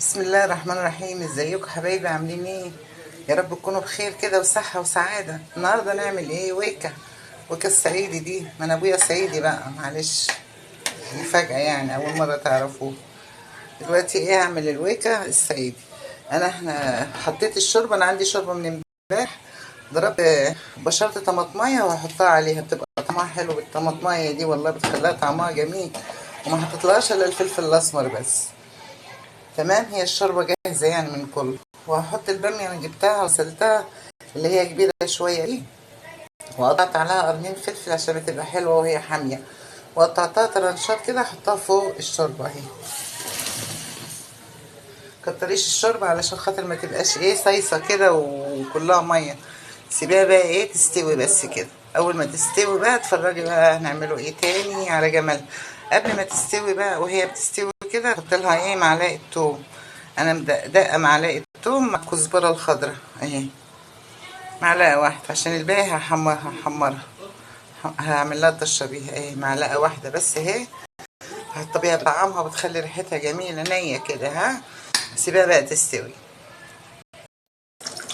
بسم الله الرحمن الرحيم. ازيكم حبايبي؟ عاملين ايه؟ يا رب تكونوا بخير كده وصحة وسعادة. النهارده نعمل ايه؟ ويكا الصعيدي دي. ما انا ابويا صعيدي بقى، معلش مفاجأة يعني اول مرة تعرفوه. دلوقتي ايه؟ هعمل الويكا الصعيدي. احنا حطيت الشوربة، انا عندي شوربة من امبارح. ضربت بشرت طماطمية وهحطها عليها، بتبقى طعمها حلو بالطماطمية دي، والله بتخليها طعمها جميل. وما حطيتلهاش الا الفلفل الاسمر بس. تمام، هي الشوربة جاهزة يعني من كله. وهحط البامية، انا جبتها وغسلتها، اللي هي كبيرة شوية دي، وقطعت عليها قرنين فلفل عشان بتبقى حلوة وهي حامية، وقطعتها طرنشات كده احطها فوق الشوربة اهي. كتريش الشوربة علشان خاطر ما تبقاش ايه صيصة كده وكلها مية. سيبيها بقى ايه تستوي بس كده. اول ما تستوي بقى اتفرجي بقى هنعمله ايه تاني على جمال. قبل ما تستوي بقى وهي بتستوي كده احط لها ايه معلقة توم. انا مدقدقة معلقة توم مع الكزبرة الخضراء اهي، معلقة واحدة عشان الباقي هحمرها. هعمل لها طشة بيها اهي، معلقة واحدة بس اهي. هتطبيها بطعمها وبتخلي ريحتها جميلة نية كده. ها، سيبها بقى تستوي.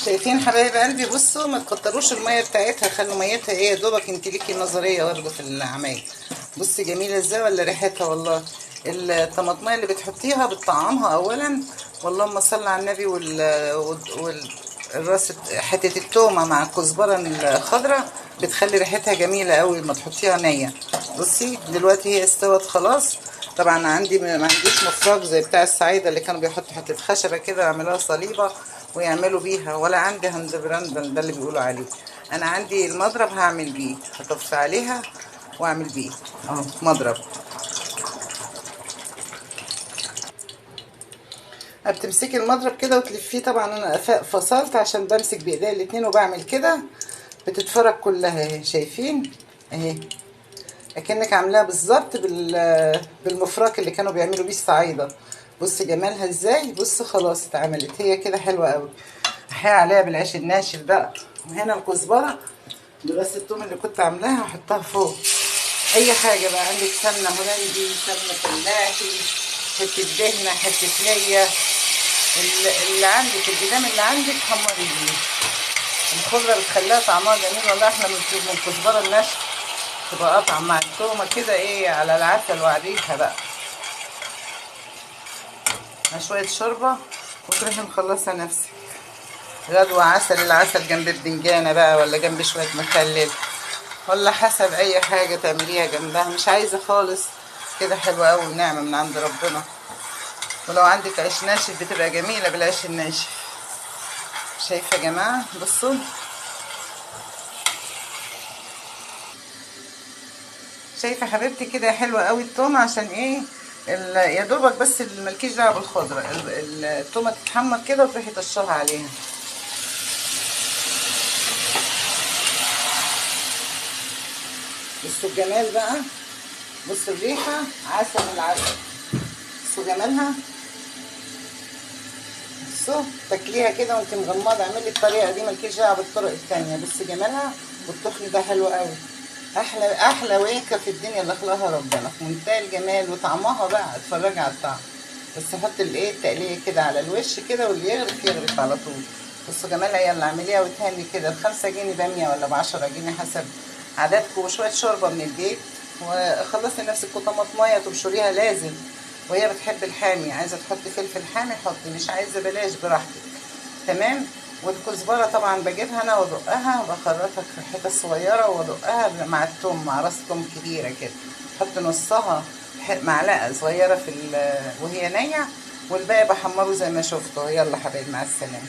شايفين حبايب قلبي؟ بصوا ما تكتروش المية بتاعتها، خلوا ميتها ايه يا دوبك. انت ليكي نظرية برضه في العمايل. بصي جميلة ازاي ولا ريحتها؟ والله الطماطمية اللي بتحطيها بتطعمها اولا. واللهم صل على النبي. الراس حتة التومة مع الكزبرة الخضراء بتخلي ريحتها جميلة قوي ما تحطيها نية. بصي دلوقتي هي استوت خلاص. طبعا عندي ما عنديش مفرغ زي بتاع الصعايدة اللي كانوا بيحطوا حتة خشبة كده يعملوها صليبة ويعملوا بيها، ولا عندي هاند براند ده اللي بيقولوا عليه. انا عندي المضرب هعمل بيه، هطفي عليها واعمل بيه اهو مضرب. بتمسكي المضرب كده وتلفيه. طبعا انا فصلت عشان بمسك بايديا الاتنين وبعمل كده. بتتفرج كلها اهي، شايفين اهي؟ اكنك عاملاها بالظبط بالمفرك اللي كانوا بيعملوا بيه الصعايده. بص جمالها ازاي. بص خلاص اتعملت هي كده حلوه قوي. احيا عليها بالعيش الناشف بقى. وهنا الكزبره بس التوم اللي كنت عاملاها هحطها فوق. اي حاجه بقى عندك، سمنه هولندي، سمنه فلاحي، حته دهنه، حته ليا، اللي عندك القدام اللي عندك حمري بيه. الخضره بتخليها طعمها جميل والله. احنا من الكزبره الناشفه تبقى قطعه مع التومه كده ايه على العسل وعليها بقى مع شويه شوربه وتروحي مخلصه نفسك. غدوه عسل. العسل جنب البدنجانه بقى ولا جنب شويه مخلل، ولا حسب اي حاجه تعمليها جنبها. مش عايزه خالص كده، حلوه قوي ونعمه من عند ربنا. ولو عندك عيش ناشف بتبقى جميله بالعيش الناشف. شايفه يا جماعه؟ بصوا شايفه حبيبتي كده حلوه قوي التومه. عشان ايه؟ يا دوبك بس مالكيش دعوه بالخضره. التومه تتحمر كده وتروحي طشها عليها. بصوا الجمال بقى. بصوا الريحه، عسل العسل. بصوا جمالها. بصوا تاكليها كده وانت مغمضه. اعملي الطريقه دي، مالكيش دعوه بالطرق التانيه. بصي جمالها. والتخن ده حلو قوي. احلى ويكه في الدنيا اللي خلقها ربنا، في منتهى الجمال. وطعمها بقى اتفرجي على الطعم. بس حط الايه التقليه كده على الوش كده، واللي يغرف يغرف على طول. بصوا جمالها. يلا اعمليها وتهني كده. ب5 جنيه باميه ولا ب10 جنيه حسب عددكم، وشويه شوربه من البيت وخلصي نفسك. وطماطميه تبشريها لازم. وهي بتحب الحامي، عايزه تحطي فلفل حامي حطي، مش عايزه بلاش، براحتك. تمام. والكزبره طبعا بجيبها انا وادقها، بخرطها في حتت صغيره وادقها مع الثوم، مع راس ثوم كبيره كده. احط نصها معلقه صغيره وهي نيه، والباقي بحمره زي ما شفتوا. يلا حبايبي مع السلامه.